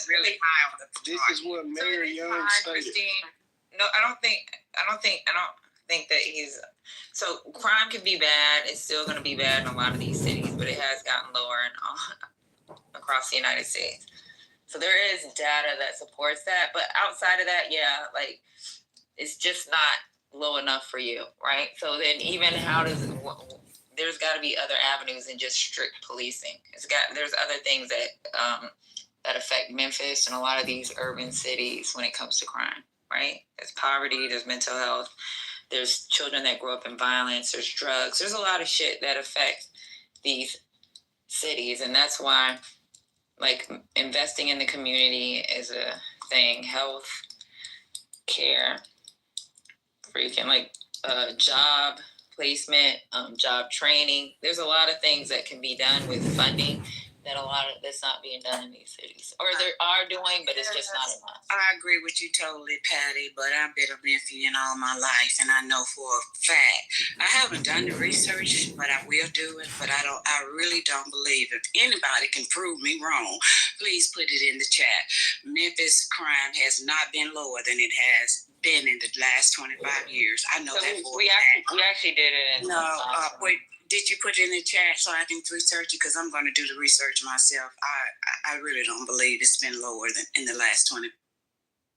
is really high on the chart. This is what Mayor Young stated. Christine. No, I don't think that he's. So crime can be bad. It's still going to be bad in a lot of these cities, but it has gotten lower across the United States. So there is data that supports that, but outside of that, yeah, like it's just not low enough for you, right? So then, even there's got to be other avenues than just strict policing. There's other things that affect Memphis and a lot of these urban cities when it comes to crime, right? There's poverty, there's mental health, there's children that grow up in violence, there's drugs, there's a lot of shit that affects these cities, and that's why, like, investing in the community is a thing. Health, care, freaking like job placement, job training. There's a lot of things that can be done with funding that's not being done in these cities, or they are doing, but it's just not enough. I agree with you totally, Patty, but I've been a Memphian all my life, and I know for a fact. I haven't done the research, but I will do it. But I really don't believe it. If anybody can prove me wrong, please put it in the chat. Memphis crime has not been lower than it has been in the last 25 years. I know that for a fact. We actually did it. Wait. Did you put it in the chat so I can research it? Because I'm going to do the research myself. I really don't believe it's been lower than in the last 20.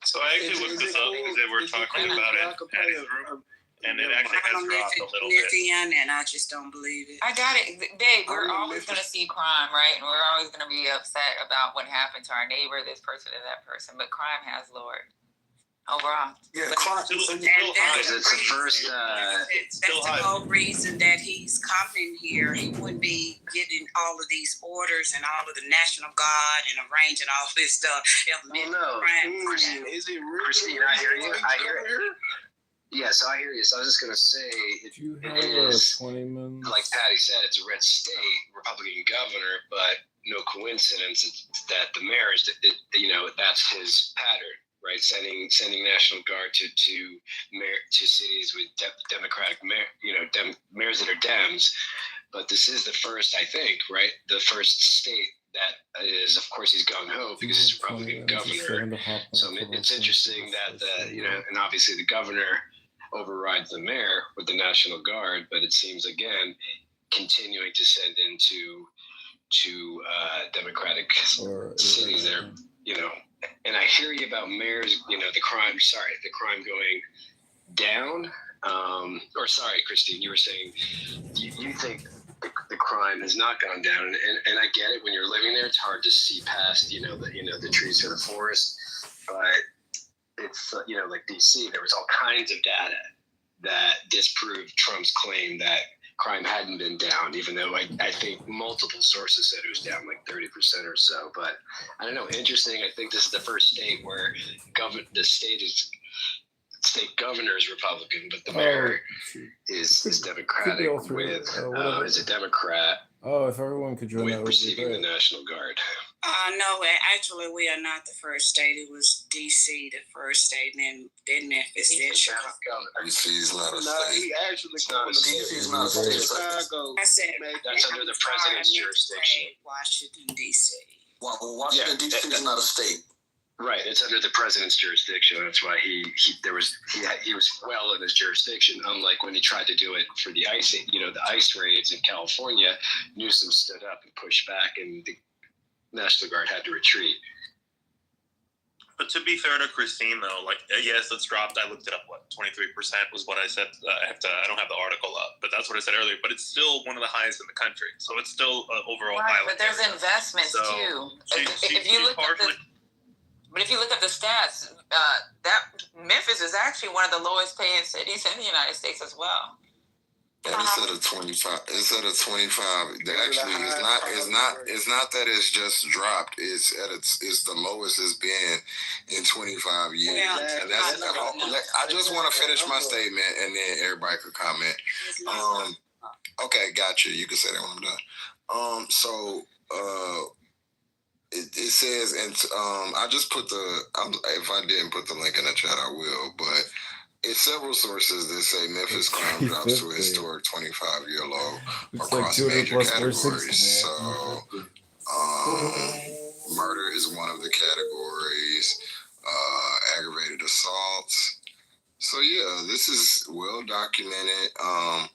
So I actually looked this up because they were talking about it at his room, and it actually has dropped a little bit. And I just don't believe it. I got it. Babe, we're always going to see crime, right? And we're always going to be upset about what happened to our neighbor, this person, and that person. But crime has lowered. Overall. Yeah, that's the first. That's the whole reason that he's coming here. He wouldn't be getting all of these orders and all of the National Guard and arranging all this stuff. Is it really? Christine, I hear you. I hear it. Yes, I hear you. So I was just going to say, it is, like Patty said, it's a red state, Republican governor, but no coincidence that the mayor is, that's his pattern. Right, sending National Guard to cities with Democratic mayors that are Dems, but this is the first, I think, right, the first state that is, of course, he's gung ho because he's a Republican governor. So it's interesting that and obviously the governor overrides the mayor with the National Guard, but it seems again continuing to send into Democratic cities that are, And I hear you about mayors, the crime going down. Christine, you were saying you think the crime has not gone down, and I get it. When you're living there, it's hard to see past, the trees for the forest. But it's, like DC, there was all kinds of data that disproved Trump's claim that crime hadn't been down, even though I think multiple sources said it was down like 30% or so. But I don't know, interesting. I think this is the first state where the state governor is Republican, but the mayor is Democratic is a Democrat. Oh, if everyone could join that, receiving the National Guard. No, actually, we are not the first state. It was D.C. the first state, and then Memphis, then Chicago. D.C.'s not a state. No, he actually called it D.C.'s not a state. Chicago. I said that's under the president's jurisdiction. Washington, D.C. Well, Washington, D.C. is not a state. Right, it's under the president's jurisdiction. That's why he was well in his jurisdiction. Unlike when he tried to do it for the ice raids in California, Newsom stood up and pushed back, and the National Guard had to retreat. But to be fair to Christine, though, yes, it's dropped. I looked it up. 23% was what I said. I don't have the article up, but that's what I said earlier. But it's still one of the highest in the country, so it's still overall high. But there's investments too. But if you look at the stats, that Memphis is actually one of the lowest paying cities in the United States as well. And it's at a 25. It's at a 25. Actually, it's not that it's just dropped. It's the lowest it's been in 25 years. Yeah, and I just want to finish my statement, and then everybody could comment. Okay, gotcha. You can say that when I'm done. It says, and I just put if I didn't put the link in the chat, I will, but it's several sources that say Memphis crime drops to a historic 25-year low across major categories. So, Murder is one of the categories. Aggravated assaults. So yeah, this is well documented. I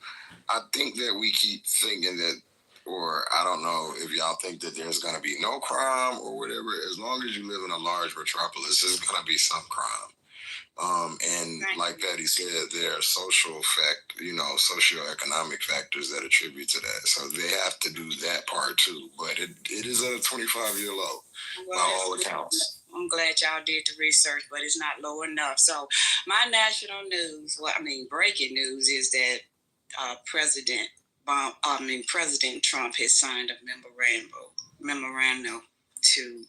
think that we keep thinking that, or I don't know if y'all think that there's going to be no crime or whatever. As long as you live in a large metropolis, there's going to be some crime. And like Patty said, there are socioeconomic factors that attribute to that. So they have to do that part too. But it is a 25-year low by all accounts. I'm glad y'all did the research, but it's not low enough. So my national news, breaking news is that President Trump has signed a memorandum to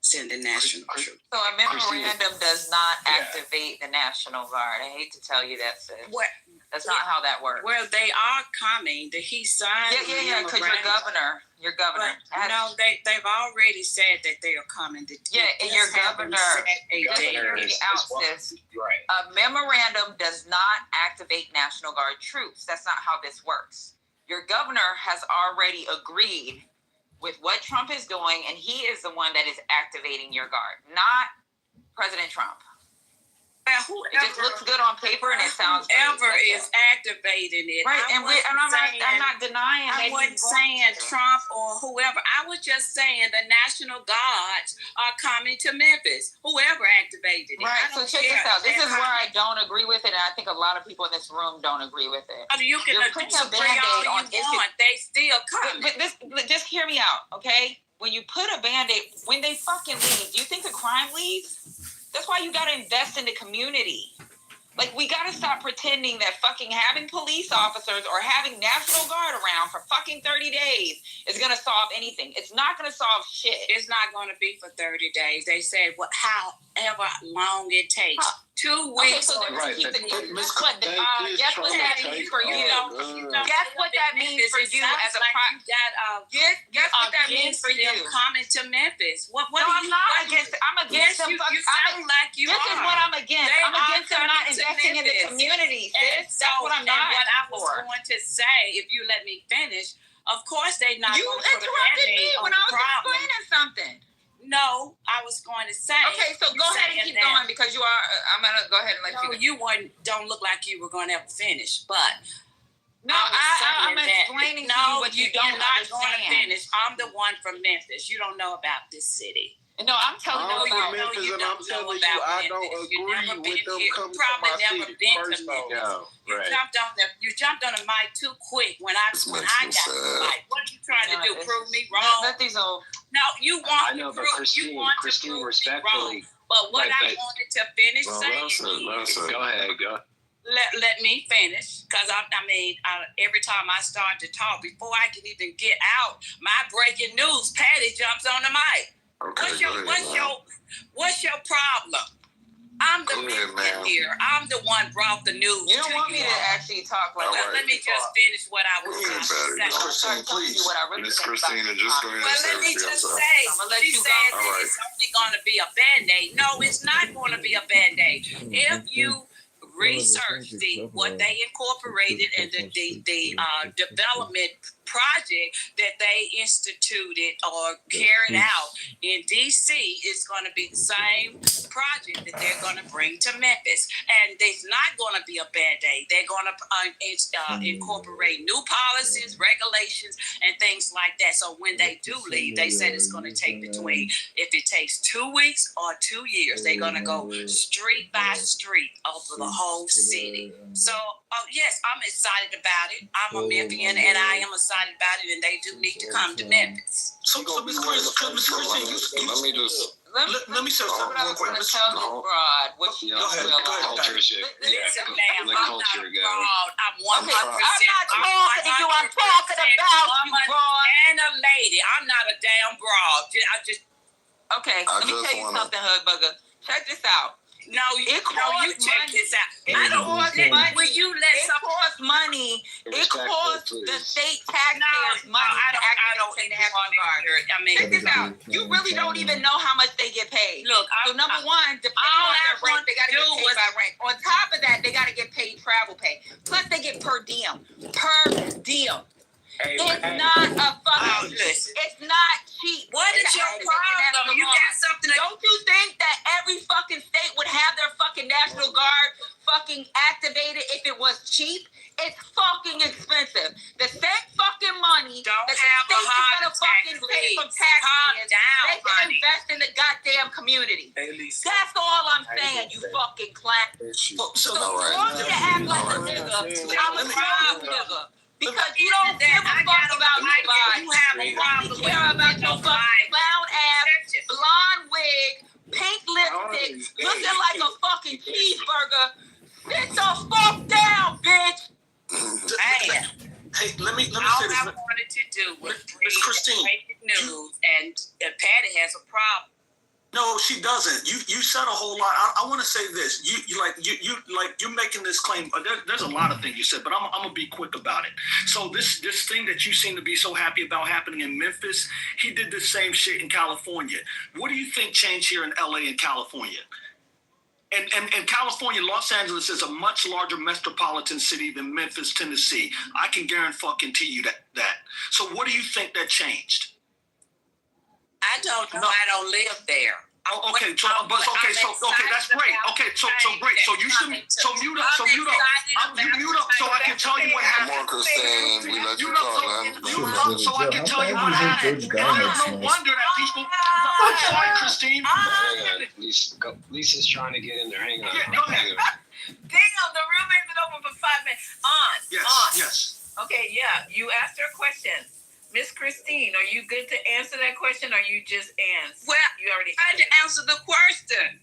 send the national troops. So a memorandum does not activate the National Guard. I hate to tell you that, sis. That's not how that works. Well, they are coming. He signed. Yeah. Because your governor. No, they've already said that they are coming. And your governor. Right. A memorandum does not activate National Guard troops. That's not how this works. Your governor has already agreed with what Trump is doing, and he is the one that is activating your guard, not President Trump. It just looks good on paper and it sounds good. Whoever is activating it. Right, I'm not denying that. I wasn't saying Trump or whoever. I was just saying the National Guards are coming to Memphis. Whoever activated it. Right, so check this out. This is where I don't agree with it, and I think a lot of people in this room don't agree with it. You can agree all you want. They still coming. But just hear me out, okay? When you put a Band-Aid, when they fucking leave, do you think the crime leaves? That's why you gotta invest in the community. Like, we gotta stop pretending that fucking having police officers or having National Guard around for fucking 30 days is gonna solve anything. It's not gonna solve shit. It's not gonna be for 30 days. They said however long it takes. 2 weeks. Okay, so right. Guess what that means for you? Guess what that means for you as a guess what that means for you? Coming to Memphis. What no, I'm not against. I'm against them. You sound like you this are. Is what I'm against. I'm against them not investing in the community. That's what I'm not. What I was going to say, if you let me finish, of course they not. You interrupted me when I was explaining something. No, I was going to say. Okay, so go ahead and keep going because you are. I'm gonna go ahead and let you. Don't look like you were going to ever finish, but. No, I'm explaining to you what you don't not understand. Going to finish. I'm the one from Memphis. You don't know about this city. No, I'm telling you about Memphis, and I'm telling you, I don't agree with them coming to my city. First off, You jumped on the mic too quick when I got the mic. What are you trying to do? Prove me wrong? Let these old. No, you want I know, to but prove. You want to Christine, prove respectfully. me wrong. But what I wanted to finish saying. Go ahead. Let me finish, because every time I start to talk, before I can even get out my breaking news, Patty jumps on the mic. Okay, what's your problem? I'm the man here. I'm the one brought the news. You don't want me to actually talk like that. Let me just finish what I was going to say. Christine, please. Miss Christina, just go ahead and say let me just say, she said that it's only going to be a Band-Aid. No, it's not going to be a Band-Aid. If you research what they incorporated in the development project that they instituted or carried out in DC, is going to be the same project that they're going to bring to Memphis. And it's not going to be a Band-Aid. They're going to incorporate new policies, regulations, and things like that. So when they do leave, they said it's going to take between, if it takes 2 weeks or 2 years, they're going to go street by street over the whole city. So, yes, I'm excited about it. I'm a Memphian, and I am excited about it, and they do need to come to Memphis. So Miss Christine, let me say something real quick. Tell you broad what you Go ahead. Listen, ma'am, I'm not broad. I'm 100%. I'm not talking to you. I'm talking about you, broad. And a lady. I'm not a damn broad. Okay, let me tell you something, Hudbugger. Check this out. No, you check this out. It costs money. Will you let it costs money. It costs the state taxpayers money to activate the National Guard. Check this out. You really don't even know how much they get paid. Look, so number one, depending on their rank, they got to get paid by rank. On top of that, they got to get paid travel pay. Plus, they get per diem. Per diem. It's not a fucking. listen. It's not cheap. What is your problem? You got something. Don't you think that every fucking state would have their fucking National Guard fucking activated if it was cheap? It's fucking expensive. The same fucking money Don't that have the a state is heart gonna fucking attack, pay from please. taxpayers, Calm down, they can honey. invest in the goddamn community. Hey, Lisa. That's all I'm saying, you fucking clank. So All right. Want me to act like a nigga? I'm a proud nigga. Because you don't give a fuck about nobody. You have a You problem only care about your fucking clown ass, blonde wig, pink lipstick, looking like a fucking cheeseburger. Sit the fuck down, bitch. Hey, Hey, let me say all this. I wanted to do was Miss Christine. break news, and Patty has a problem. No, she doesn't. You said a whole lot. I want to say this. You're making this claim. There's a lot of things you said, but I'm gonna be quick about it. So this thing that you seem to be so happy about happening in Memphis, he did the same shit in California. What do you think changed here in LA and California? And California, Los Angeles is a much larger metropolitan city than Memphis, Tennessee. I can guarantee you that. So what do you think that changed? I don't know. I don't live there. Okay, that's great. Okay, so great. So you should mute up. You mute up so I can tell you what Come happened. on, Christine. We let you talk, man. So I can tell you what happened. No wonder that people. I'm sorry, Christine. Hang on. Lisa's trying to get in there. Hang on. Yeah, go ahead. Damn, the room ain't been open for 5 minutes. Yes. Okay, yeah. You asked her a question. Miss Christine, are you good to answer that question, or you just answer? Well, You already I had to answer the question.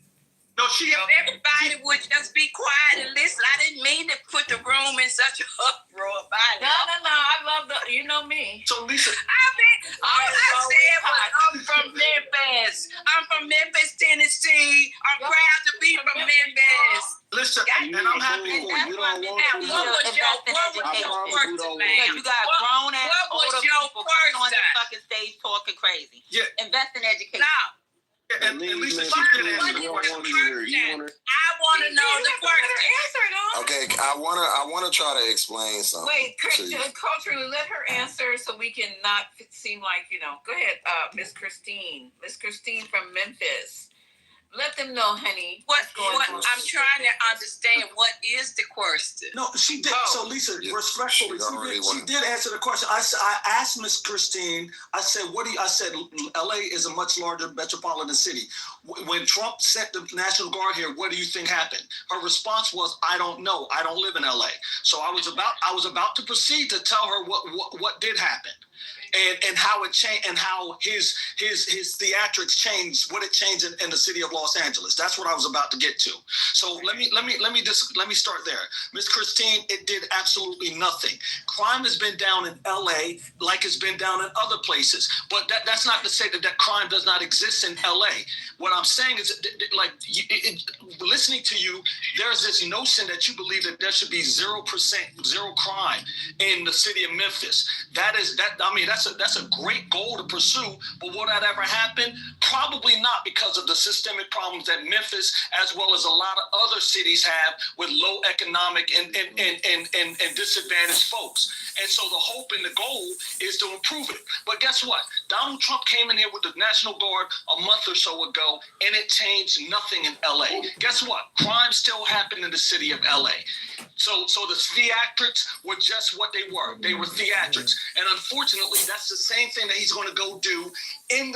No, she. If everybody would just be quiet and listen, I didn't mean to put the room in such an uproar about it. No. I love the. You know me. So Lisa. I mean, all I said was I'm from Memphis. I'm from Memphis, Tennessee. I'm proud to be from Memphis. Listen, and I'm happy for you. What was your question, ma'am? You got grown ass What was older your people coming on the question? fucking stage talking crazy. Yeah. Invest in education. No. And Lisa, she did answer the question. I want to know the question. Answer it, though. Okay, I wanna try to explain something. Wait, to you. culturally, let her answer so we can not seem like, Go ahead, Miss Christine. Miss Christine from Memphis. Let them know, honey. What I'm trying to understand, what is the question? No, she did. So Lisa, Yeah, respectfully, she did answer the question. I asked Miss Christine. I said, I said, LA is a much larger metropolitan city. When Trump sent the National Guard here, what do you think happened? Her response was, I don't know. I don't live in LA. So I was about to proceed to tell her what did happen. And how it changed, and how his theatrics changed, what it changed in the city of Los Angeles. That's what I was about to get to. So let me start there. Miss Christine, it did absolutely nothing. Crime has been down in LA like it's been down in other places, but that's not to say that crime does not exist in LA. What I'm saying is, listening to you, there's this notion that you believe that there should be 0% zero crime in the city of Memphis. That's a great goal to pursue, but will that ever happen? Probably not, because of the systemic problems that Memphis, as well as a lot of other cities, have with low economic and disadvantaged folks. And so the hope and the goal is to improve it. But guess what? Donald Trump came in here with the National Guard a month or so ago, and it changed nothing in LA. Guess what? Crime still happened in the city of LA. So the theatrics were just what they were. They were theatrics. And unfortunately, that's the same thing that he's going to go do in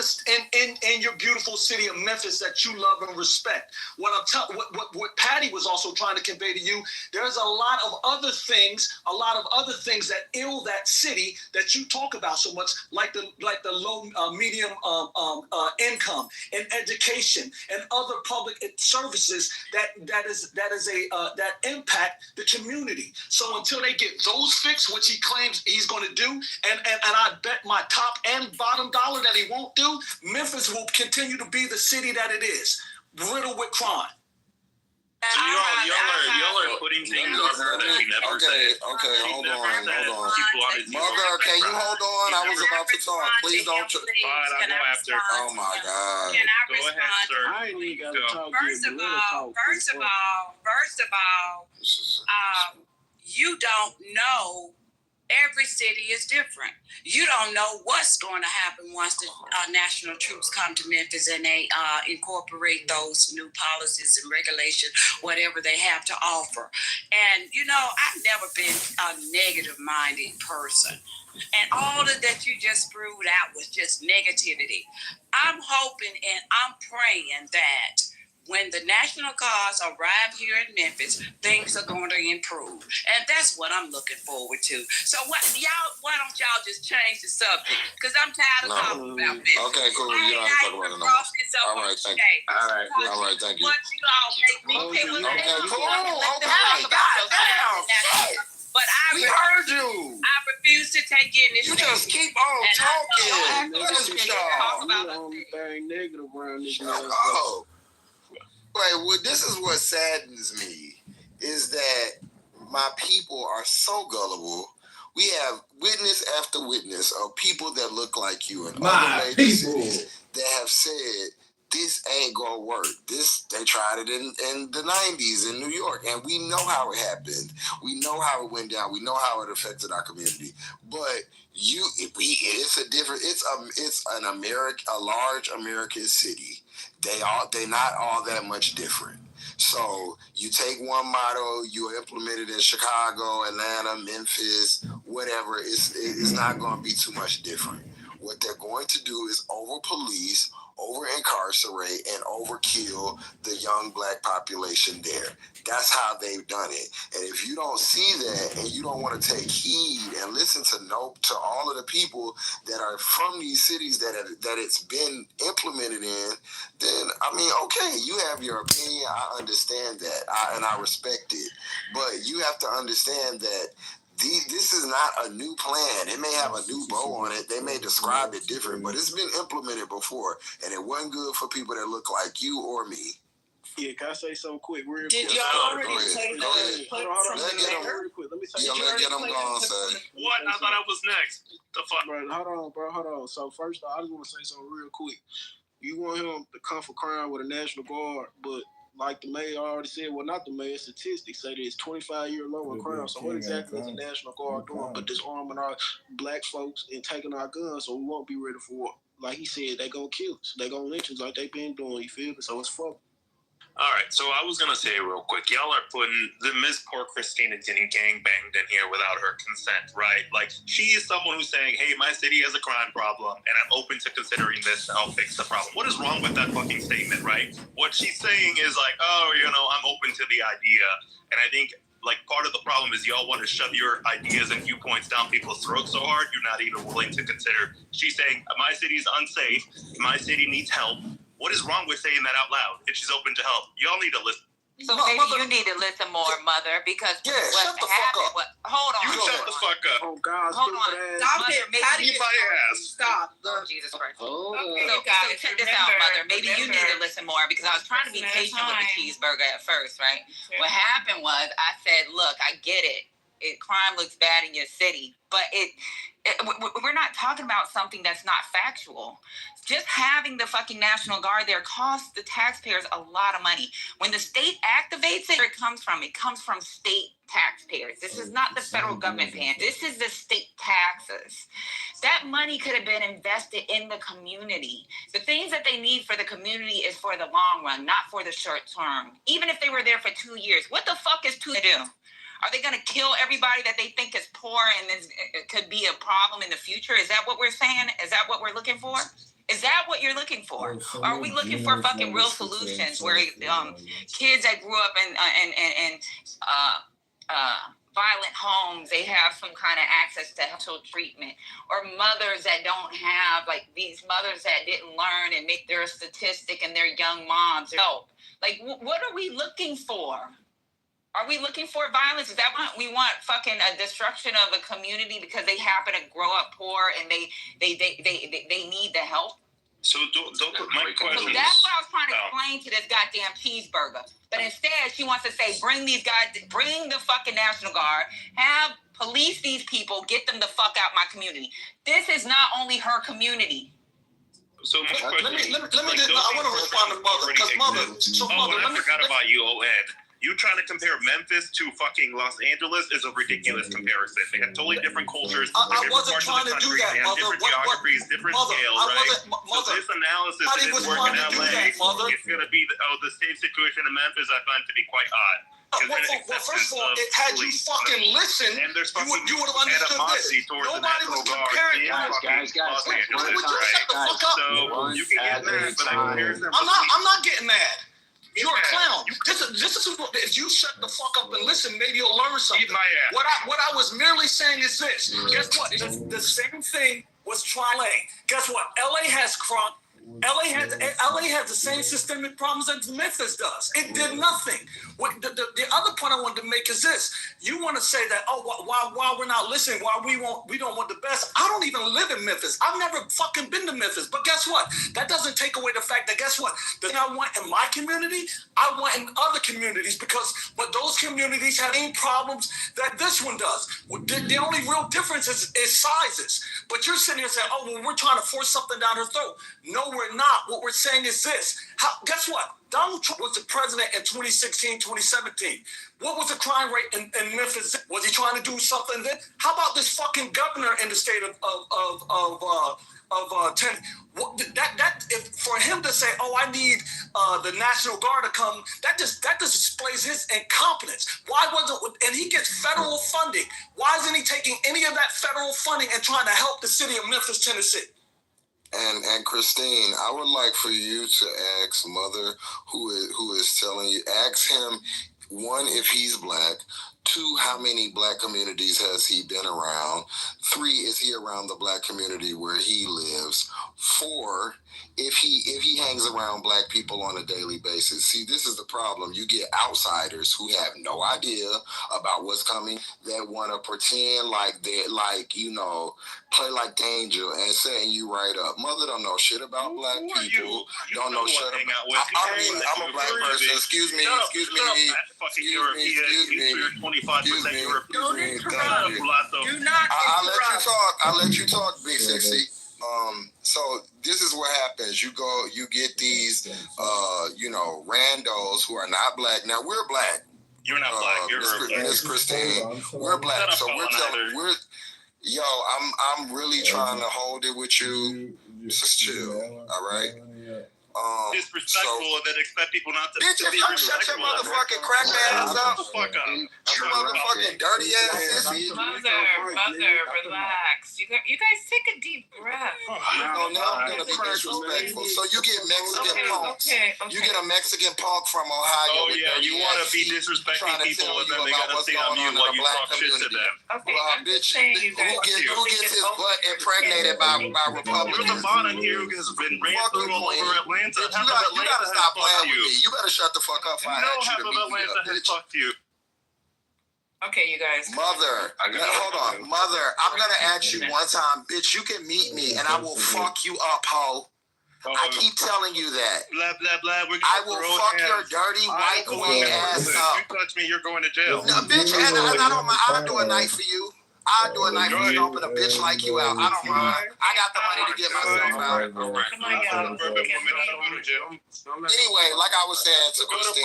your beautiful city of Memphis that you love and respect. What Patty was also trying to convey to you, there's a lot of other things that ill that city that you talk about so much, like the low medium income and education and other public services that impact the community. So until they get those fixed, which he claims he's going to do, and I bet my top and bottom dollar that he won't do, Memphis will continue to be the city that it is, riddled with crime. So y'all are putting things on her that she never said. Okay, hold on. Mother, can you hold on? I was about to talk. Please don't. Fine, I'll go after. Oh my God. Can I Go ahead, respond? sir. I ain't even got to talk First of all, you don't know Every city is different. You don't know what's going to happen once the national troops come to Memphis and they incorporate those new policies and regulations, whatever they have to offer. And, I've never been a negative-minded person. And all of that you just spewed out was just negativity. I'm hoping and I'm praying that when the National Guards arrive here in Memphis, things are going to improve. And that's what I'm looking forward to. So why don't y'all just change the subject? Because I'm tired of talking about this. Okay, cool. You don't have to talk about it no more. All right, thank you. All right, thank you. Once you all make me Okay, cool. Okay. But we heard you. I refuse to take in this. You just keep on talking. The only thing negative around this. Oh. Wait, this is what saddens me, is that my people are so gullible. We have witness after witness of people that look like you in other major cities that have said, this ain't gonna work. They tried it in the 90s in New York, and we know how it happened. We know how it went down. We know how it affected our community. But it's a large American city. They not all that much different. So you take one model, you implement it in Chicago, Atlanta, Memphis, whatever. It's not going to be too much different. What they're going to do is over-police, over-incarcerate, and overkill the young black population there. That's how they've done it. And if you don't see that and you don't want to take heed and listen to all of the people that are from these cities that it's been implemented in, then, okay, you have your opinion. I understand that, and I respect it. But you have to understand that this is not a new plan. It may have a new bow on it. They may describe it different, but it's been implemented before, and it wasn't good for people that look like you or me. Yeah, can I say something quick? Did y'all already say Go ahead. Hold on. Let me say Let's get them going, sir. What? I thought I was next. The fuck? Bro, hold on. So first off, I just want to say something real quick. You want him to come for crime with a National Guard, but like the mayor already said, well, not the mayor, statistics say that it's 25-year low in crime. So what exactly is the National Guard doing but disarming our black folks and taking our guns so we won't be ready for war? Like he said, they gonna kill us. They gonna lynch us like they been doing, you feel me? So it's fuck. All right, so I was going to say real quick, y'all are putting the Miss Poor Christina getting gangbanged in here without her consent, right? Like, she is someone who's saying, hey, my city has a crime problem, and I'm open to considering this to help fix the problem. What is wrong with that fucking statement, right? What she's saying is like, I'm open to the idea. And I think, part of the problem is y'all want to shove your ideas and viewpoints down people's throats so hard, you're not even willing to consider. She's saying, my city's unsafe, my city needs help. What is wrong with saying that out loud? If she's open to help, y'all need to listen. So maybe you need to listen more, Mother, because shut the fuck up. Hold on. You shut the fuck up. Oh God, hold on. Stop it. Eat my ass. Stop. Oh, Jesus Christ. Okay, so check this out, Mother. Maybe you need to listen more because I was trying to be patient with the cheeseburger at first, right? Sure. What happened was I said, look, I get it. Crime looks bad in your city, but we're not talking about something that's not factual. Just having the fucking National Guard there costs the taxpayers a lot of money. When the state activates it, where it comes from state taxpayers. This is not the federal government paying. This is the state taxes. That money could have been invested in the community. The things that they need for the community is for the long run, not for the short term. Even if they were there for 2 years, what the fuck is 2 to do? Are they going to kill everybody that they think is poor and could be a problem in the future? Is that what we're saying? Is that what we're looking for? Is that what you're looking for? Are we looking for fucking real solutions where kids that grew up in violent homes, they have some kind of access to health treatment, or mothers that don't have, like these mothers that didn't learn and make their statistic and their young moms help? Like, what are we looking for? Are we looking for violence? Is that what we want? Fucking a destruction of a community because they happen to grow up poor and they need the help? So don't put my question. So that's what I was trying to explain to this goddamn cheeseburger. But instead, she wants to say, bring the fucking National Guard, have police these people, get them the fuck out my community. This is not only her community. So my question let me I want to respond to Mother, because Mother. I forgot about you, Ed. You trying to compare Memphis to fucking Los Angeles is a ridiculous comparison. They have totally different cultures. I wasn't trying to do that, mother. Different geographies, different scale, right? So this analysis didn't work in LA. It's going to be the same situation in Memphis. I find to be quite odd. Well, first of all, had you fucking listened, you would have understood this. Nobody was comparing. Guys. Would you shut the fuck up? So you can get mad, but I comparison. I'm not getting mad. You're a clown. This is if you shut the fuck up and listen, maybe you'll learn something. What I was merely saying is this. Guess what? The same thing was trying. Guess what? LA has crime. LA has the same systemic problems as Memphis does. It did nothing. What the other point I wanted to make is this: you want to say that why we're not listening, why we don't want the best. I don't even live in Memphis. I've never fucking been to Memphis. But guess what? That doesn't take away the fact that guess what? The thing I want in my community, I want in other communities but those communities have any problems that this one does. The only real difference is sizes. But you're sitting here saying, well, we're trying to force something down her throat. No, we're not. What we're saying is this. Guess what? Donald Trump was the president in 2016, 2017. What was the crime rate in Memphis? Was he trying to do something then? How about this fucking governor in the state of for him to say, I need the National Guard to come, that just displays his incompetence. Why wasn't, and he gets federal funding. Why isn't he taking any of that federal funding and trying to help the city of Memphis, Tennessee? And Christine, I would like for you to ask Mother, who is telling you, ask him, one, if he's black. 2, how many black communities has he been around? 3, is he around the black community where he lives? 4, if he hangs around black people on a daily basis. See, this is the problem. You get outsiders who have no idea about what's coming that want to pretend like they're play like danger and setting you right up. Mother don't know shit about black people. Don't know shit about. I'm a black person. Excuse me. Don't interrupt. Do not interrupt. I'll let you talk, Big Sexy. So this is what happens. You get these, randos who are not black. Now we're black. You're not black. You're Miss Christine. We're black. So I'm really trying to hold it with you. Just chill. All right. Disrespectful and then expect people not to. Bitch, if you shut your motherfucking crack ass up, you motherfucking dirty ass. Mother, relax. You guys take a deep breath. Now I'm gonna be disrespectful. So you get Mexican punks. Okay. You get a Mexican punk from Ohio. Oh yeah, you want to be disrespecting people and then they gotta see on you while you talk shit to them. Okay, bitch, who gets his butt impregnated by Republicans? You're the volunteer who has been ran through all over Atlanta. You gotta stop playing with me. You better shut the fuck up. Half of Atlanta has fucked you. Okay, you guys. Mother, hold on. Mother, I'm gonna ask you one time, bitch, you can meet me and I will fuck you up, ho. I keep telling you that. Blah, blah, blah. I will fuck your dirty white queen ass up. If you touch me, you're going to jail. No, bitch, and I'll do a night for you. I'll do a night for you, dumping a bitch like you out. I don't mind. I got the money to get myself out. Anyway, like I was saying to Christine.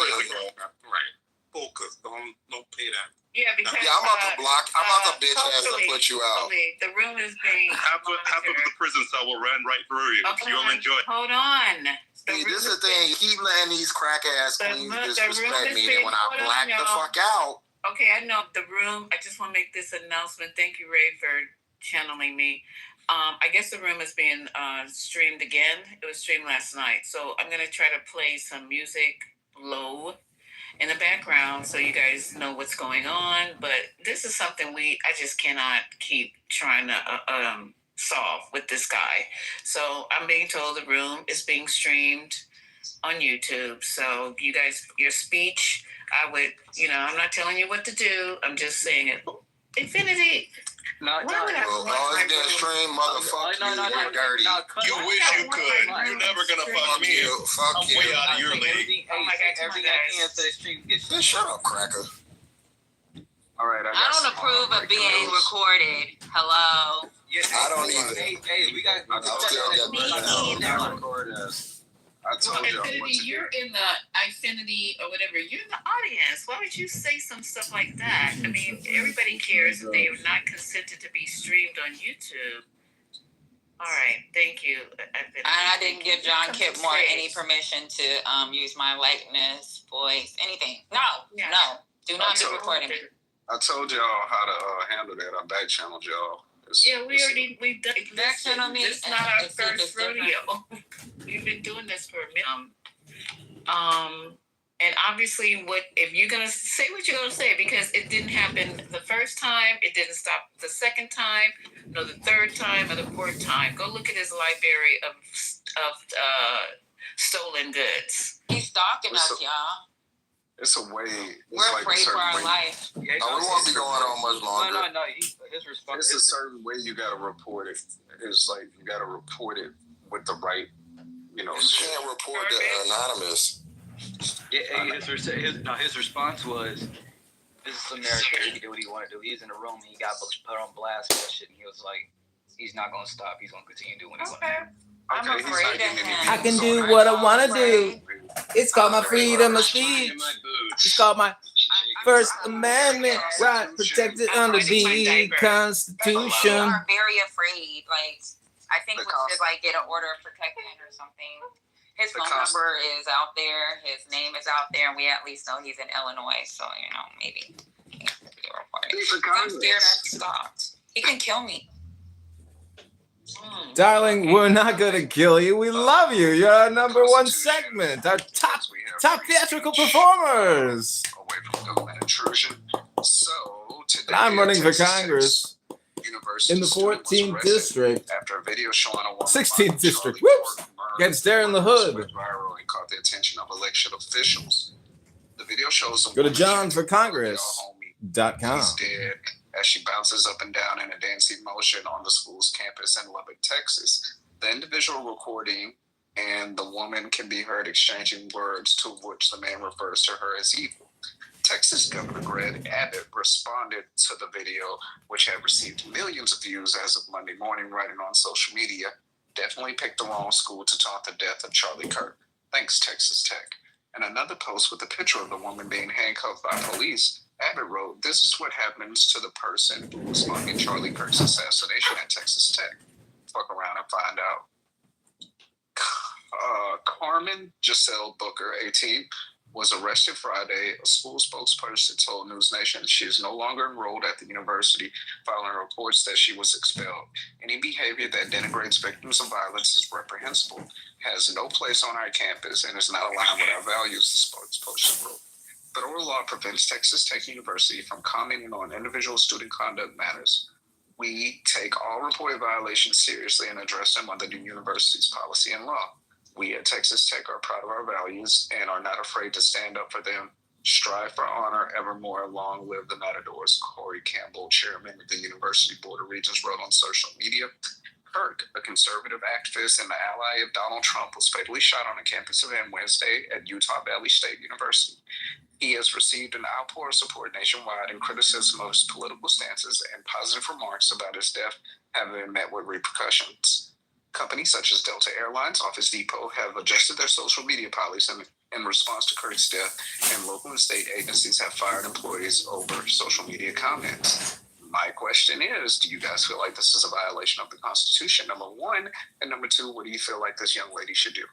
Right. Focus. Don't pay that. Yeah, because I'm about to block. I'm about to bitch ass to put you out. The room is being half of the prison cell will run right through you. Okay, you'll enjoy it. Hold on. See, this is the thing. You keep letting these crack ass queens disrespect me, and when I black the fuck out. Okay, I know the room. I just want to make this announcement. Thank you, Ray, for channeling me. I guess the room is being streamed again. It was streamed last night. So I'm going to try to play some music low in the background so you guys know what's going on. But this is something I just cannot keep trying to solve with this guy. So I'm being told the room is being streamed on YouTube. So you guys, your speech, I'm not telling you what to do. I'm just saying it. Infinity. It's getting streamed, motherfucker. You're dirty. You wish you could. You're never gonna fuck me. Fuck you. I'm way out of your league. Oh my God, everything I can to the stream gets. Just shut up, cracker. All right, I don't approve of being recorded. Hello. I don't either. Hey, we got. Me either. I told y'all Infinity, you're in the Infinity or whatever. You're in the audience. Why would you say some stuff like that? I mean, everybody cares that they are not consented to be streamed on YouTube. All right, thank you. I didn't give John Kipmore any permission to use my likeness, voice, anything. No, do not be recording me. I told y'all how to handle that. I back channeled y'all. We've done back channel me. This is not our first rodeo. We've been doing this for a minute. And obviously, if you're gonna say what you're gonna say, because it didn't happen the first time, it didn't stop the second time, no, the third time or the fourth time. Go look at his library of stolen goods. He's stalking us, y'all. It's a way. We're afraid for our life. Yeah, we won't be going on much longer. No. His response. It's a certain way you got to report it. It's like you got to report it with the right, You can't report the anonymous. Yeah, his response was, "This is America. He can do what he want to do." He's in the room and he got put on blast for that shit. And he was like, "He's not gonna stop. He's gonna continue doing what he wants to do." I'm afraid of him. I can do what I want to do. It's called my freedom of speech. It's called my First Amendment, right, protected under the Constitution. We are very afraid. Like, I think we should get an order of protection or something. His phone number is out there. His name is out there, and we at least know he's in Illinois. So maybe he has to be reported. I'm scared I'm stopped. He can kill me. Darling, we're not gonna kill you. We love you. You're our number one segment. Our top theatrical performers. Away from government intrusion. So today, I'm running for Congress in the 14th district. After a video showing a woman 16th district. Whoops! Gets there in the hood. Viral and caught the attention of election officials. The video shows Go to johnforcongress.com. He's dead as she bounces up and down in a dancing motion on the school's campus in Lubbock, Texas. The individual recording and the woman can be heard exchanging words, to which the man refers to her as evil. Texas Governor Greg Abbott responded to the video, which had received millions of views as of Monday morning, writing on social media, "Definitely picked the wrong school to taunt the death of Charlie Kirk. Thanks, Texas Tech." And another post with a picture of the woman being handcuffed by police, Abbott wrote, "This is what happens to the person who was funding Charlie Kirk's assassination at Texas Tech. Fuck around and find out." Carmen Giselle Booker, 18, was arrested Friday. A school spokesperson told News Nation she is no longer enrolled at the university following reports that she was expelled. "Any behavior that denigrates victims of violence is reprehensible, has no place on our campus, and is not aligned with our values," the spokesperson wrote. Federal law prevents Texas Tech University from commenting on individual student conduct matters. "We take all reported violations seriously and address them under the university's policy and law. We at Texas Tech are proud of our values and are not afraid to stand up for them. Strive for honor evermore. Long live the Matadors," Corey Campbell, chairman of the University Board of Regents, wrote on social media. Kirk, a conservative activist and the ally of Donald Trump, was fatally shot on a campus event Wednesday at Utah Valley State University. He has received an outpour of support nationwide, and criticism of his political stances and positive remarks about his death have been met with repercussions. Companies such as Delta Airlines, Office Depot have adjusted their social media policies in response to Kirk's death, and local and state agencies have fired employees over social media comments. My question is, do you guys feel like this is a violation of the Constitution, number one? And number two, what do you feel like this young lady should do?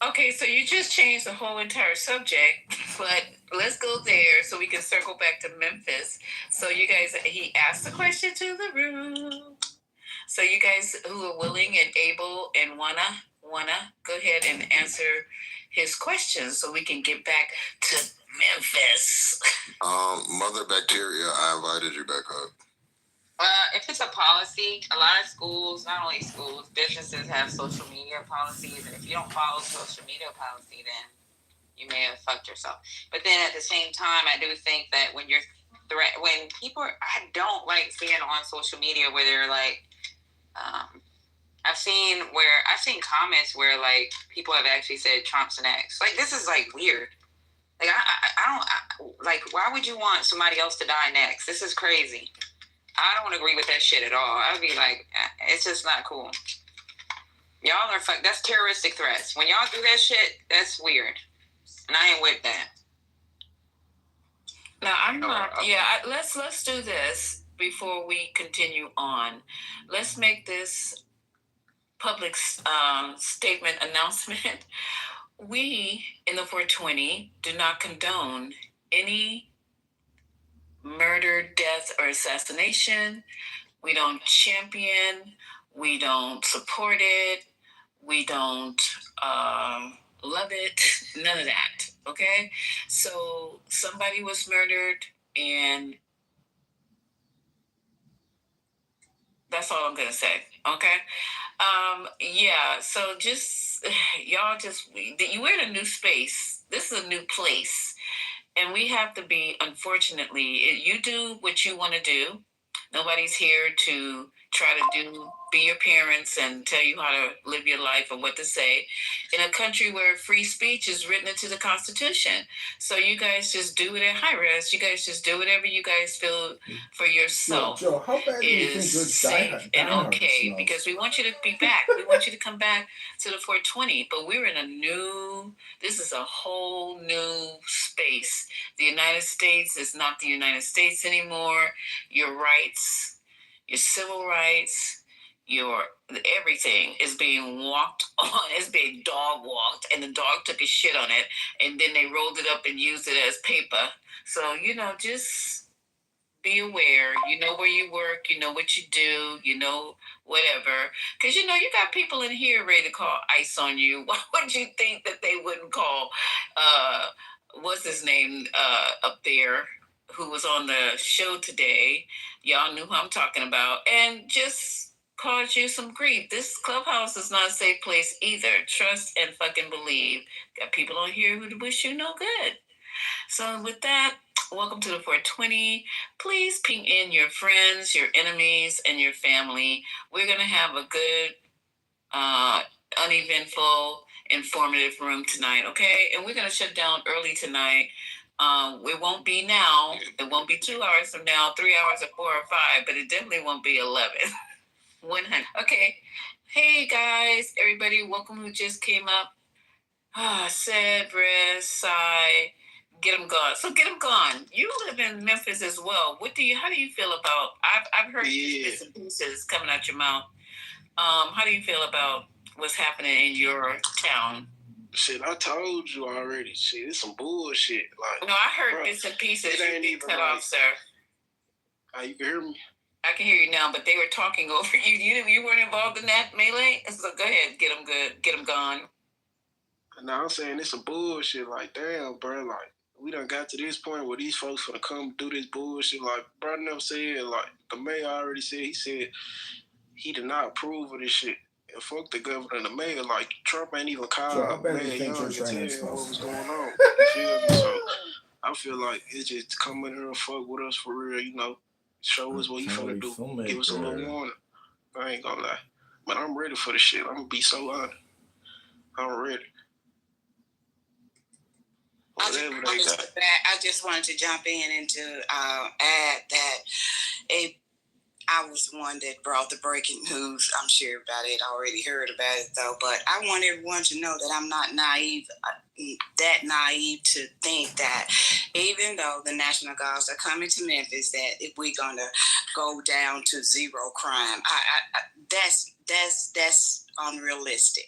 Okay, so you just changed the whole entire subject, but let's go there so we can circle back to Memphis. So you guys, he asked the question to the room. So you guys who are willing and able and wanna go ahead and answer his questions so we can get back to Memphis. Mother Bacteria, I invited you back up. If it's a policy, a lot of schools, not only schools, businesses have social media policies, and if you don't follow social media policy, then you may have fucked yourself. But then at the same time, I do think that when people, I don't like seeing on social media where they're like, I've seen comments where like people have actually said Trump's next. Like, this is like weird. Like I don't like, why would you want somebody else to die next? This is crazy. I don't agree with that shit at all. I'd be like, it's just not cool. Y'all are that's terroristic threats. When y'all do that shit, that's weird, and I ain't with that. Now I'm not. Yeah, let's do this before we continue on. Let's make this public statement announcement. We in the 420 do not condone any murder, death, or assassination. We don't champion. We don't support it. We don't love it. None of that. Okay? So somebody was murdered, and that's all I'm going to say. Okay? Yeah, so just, y'all we're in a new space. This is a new place. And we have to be, unfortunately, you do what you want to do. Nobody's here to try to be your parents and tell you how to live your life or what to say. In a country where free speech is written into the Constitution. So you guys just do it at high res. You guys just do whatever you guys feel for yourself. Joe, how bad do you think is safe and okay, because we want you to be back. We want you to come back to the 420. But we're in this is a whole new space. The United States is not the United States anymore. Your rights, your civil rights, your everything is being walked on. It's being dog walked, and the dog took a shit on it, and then they rolled it up and used it as paper. So, just be aware. You know where you work. You know what you do. You know whatever. Because, you got people in here ready to call ICE on you. Why would you think that they wouldn't call, what's his name up there, who was on the show today? Y'all knew who I'm talking about. And just cause you some grief. This clubhouse is not a safe place either. Trust and fucking believe. Got people on here who wish you no good. So with that, welcome to the 420. Please ping in your friends, your enemies, and your family. We're going to have a good, uneventful, informative room tonight, okay? And we're going to shut down early tonight. It won't be now. It won't be 2 hours from now, 3 hours or 4 or 5, but it definitely won't be 11. 100. Okay. Hey, guys, everybody, welcome who just came up. Cedric, Sai, get them gone. So get them gone. You live in Memphis as well. How do you feel about? I've heard bits and pieces coming out your mouth. How do you feel about what's happening in your town? Shit, I told you already. Shit, it's some bullshit. Like, no, I heard bits and pieces. It ain't even cut off, sir. You can hear me? I can hear you now, but they were talking over you. You weren't involved in that melee? So go ahead, get them good, get them gone. No, I'm saying it's some bullshit. Like, damn, bro. Like, we done got to this point where these folks finna come do this bullshit. Like, bro never said, like, the mayor already said, he said he did not approve of this shit. And fuck the governor and the mayor. Like, Trump ain't even called Mayor Young to tell him what was going on. You feel me? So, I feel like it's just come in here and fuck with us for real, show us what he finna do. Give us a little warning. I ain't gonna lie. But I'm ready for the shit. I'm gonna be so honest. I'm ready. I just wanted to jump in and to add that I was the one that brought the breaking news. I'm sure everybody had already heard about it, though. But I want everyone to know that I'm not naive to think that even though the National Guards are coming to Memphis, that if we're going to go down to zero crime, that's unrealistic.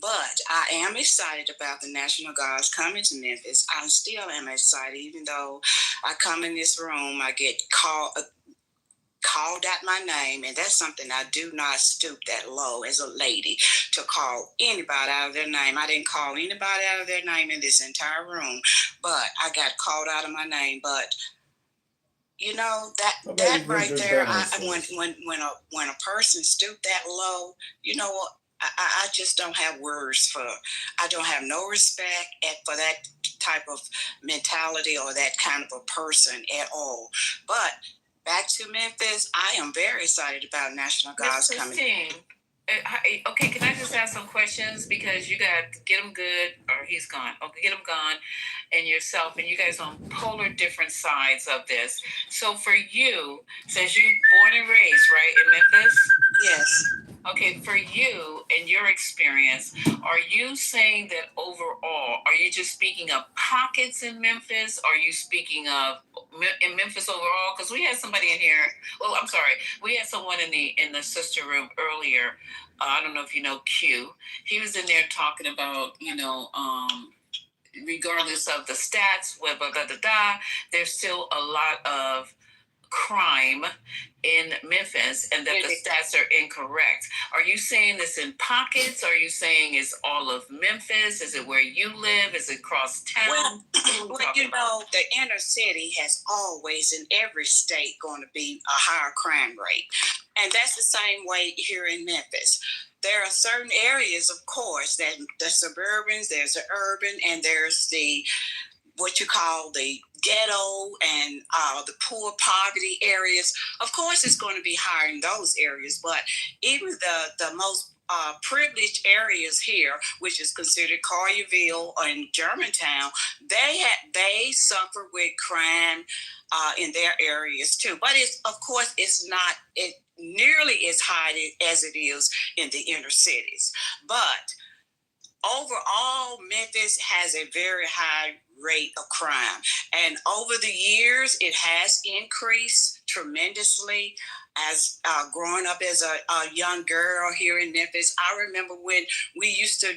But I am excited about the National Guards coming to Memphis. I still am excited, even though I come in this room, I get called out my name, and that's something I do not stoop that low as a lady to call anybody out of their name. I didn't call anybody out of their name in this entire room, but I got called out of my name. But that right there, when a person stoop that low, you know what? I just don't have words for. I don't have no respect for that type of mentality or that kind of a person at all. But back to Memphis, I am very excited about National Guards coming. Okay, can I just ask some questions? Because you got Get Him Good, or he's gone. Okay, Get Him Gone, and yourself, and you guys on polar different sides of this. So for you, since you're born and raised, right, in Memphis? Yes. Okay, for you and your experience, are you saying that overall, are you just speaking of pockets in Memphis? Are you speaking of in Memphis overall? Because we had somebody in here. Well, I'm sorry, we had someone in the sister room earlier. I don't know if you know Q. He was in there talking about, regardless of the stats, there's still a lot of crime in Memphis and that the stats are incorrect. Are you saying this in pockets? Are you saying it's all of Memphis? Is it where you live? Is it across town? Well, the inner city has always in every state going to be a higher crime rate. And that's the same way here in Memphis. There are certain areas, of course, that the suburbans, there's the urban, and there's the what you call the ghetto and the poor poverty areas. Of course, it's going to be higher in those areas, but even the most privileged areas here, which is considered Collierville and Germantown, they suffer with crime in their areas too. But it's not nearly as high as it is in the inner cities. But overall, Memphis has a very high rate of crime. And over the years, it has increased tremendously. As growing up as a young girl here in Memphis, I remember when we used to,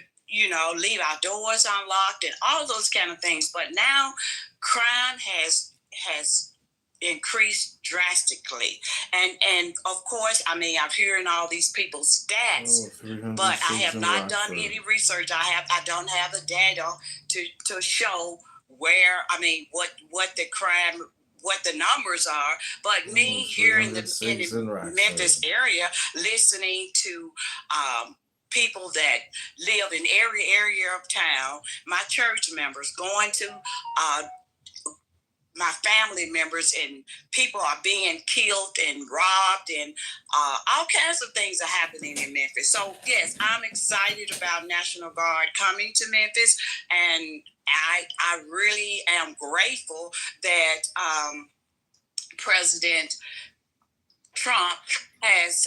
leave our doors unlocked and all those kind of things. But now crime has increased drastically. And of course, I'm hearing all these people's stats, but I have not done any research. I don't have the data to show where, what the crime, what the numbers are. But me here in the Memphis area, listening to people that live in every area of town, my church members going to my family members, and people are being killed and robbed, and all kinds of things are happening in Memphis. So yes, I'm excited about National Guard coming to Memphis, and I really am grateful that President Trump has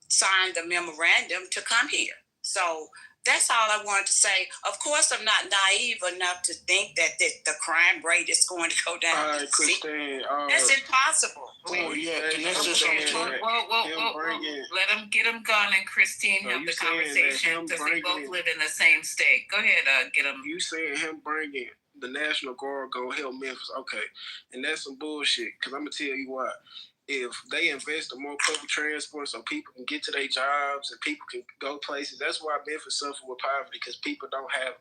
signed the memorandum to come here. So that's all I wanted to say. Of course, I'm not naive enough to think that the crime rate is going to go down. All right, Christine. That's impossible. And that's just something. Let him get him gone, and Christine have the conversation because they both live in the same state. Go ahead, get him. You saying him bringing the National Guard gonna help Memphis? Okay, and that's some bullshit. Because I'm gonna tell you why. If they invest in more public transport so people can get to their jobs and people can go places, that's why Memphis suffer with poverty, because people don't have,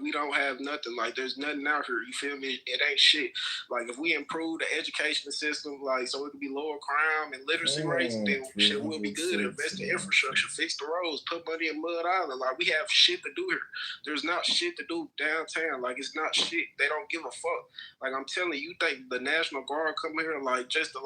we don't have nothing. There's nothing out here. You feel me? It ain't shit. If we improve the education system, so it could be lower crime and literacy rates, then shit will be good. Invest in infrastructure, fix the roads, put money in Mud Island. We have shit to do here. There's not shit to do downtown. It's not shit. They don't give a fuck. I'm telling you, think the National Guard come here just to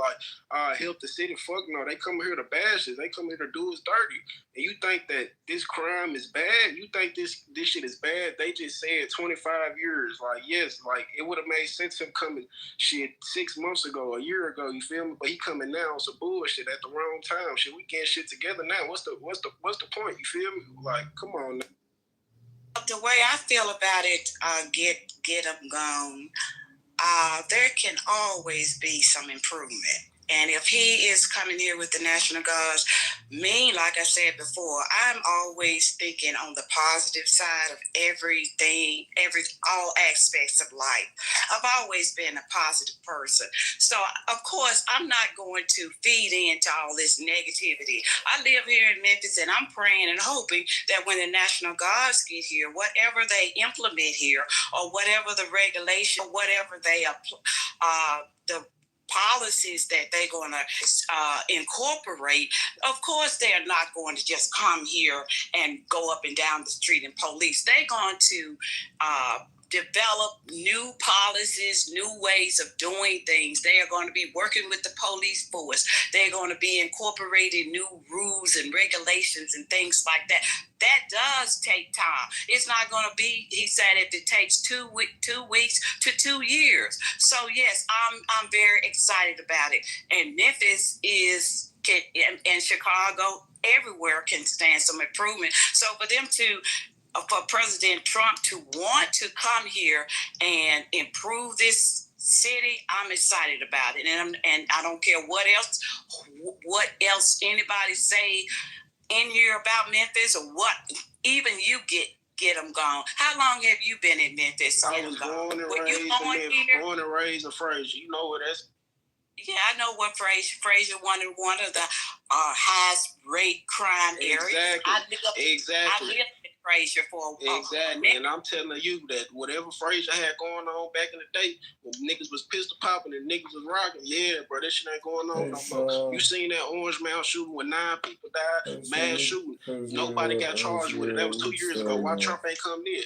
help the city? Fuck no. They come here to bash us. They come here to do us dirty. And you think that this crime is bad? You think this shit is bad? They just said 25 years. Yes, it would have made sense him coming 6 months ago, a year ago, you feel me? But he coming now on some bullshit at the wrong time. Shit, we getting shit together now. What's the point? You feel me? Come on now. The way I feel about it, get them gone. There can always be some improvement. And if he is coming here with the National Guards, like I said before, I'm always thinking on the positive side of everything, all aspects of life. I've always been a positive person. So, of course, I'm not going to feed into all this negativity. I live here in Memphis, and I'm praying and hoping that when the National Guards get here, whatever they implement here, or whatever the regulation, whatever they the policies that they're going to incorporate, of course they're not going to just come here and go up and down the street and police. They're going to develop new policies, new ways of doing things. They are going to be working with the police force. They're going to be incorporating new rules and regulations and things like that. That does take time. It's not going to be, he said, if it takes 2 weeks to 2 years. So yes, I'm very excited about it. And Memphis is, and Chicago, everywhere can stand some improvement. So for them to, for President Trump to want to come here and improve this city, I'm excited about it, and I don't care what else anybody say in here about Memphis or what. Even you get them gone. How long have you been in Memphis? I was born and raised in Memphis. Born and raised in Fraser. You know what that's. Yeah, I know what Fraser one of the highest rate crime areas. Exactly. I lived in Fraser for exactly, and I'm telling you that whatever Fraser had going on back in the day, when niggas was pistol popping and niggas was rocking, yeah, bro, that shit ain't going on no more. You seen that Orange Mound shooting when 9 people died, mass shooting. Nobody got charged with it. That was 2 years ago. Why Trump ain't come in?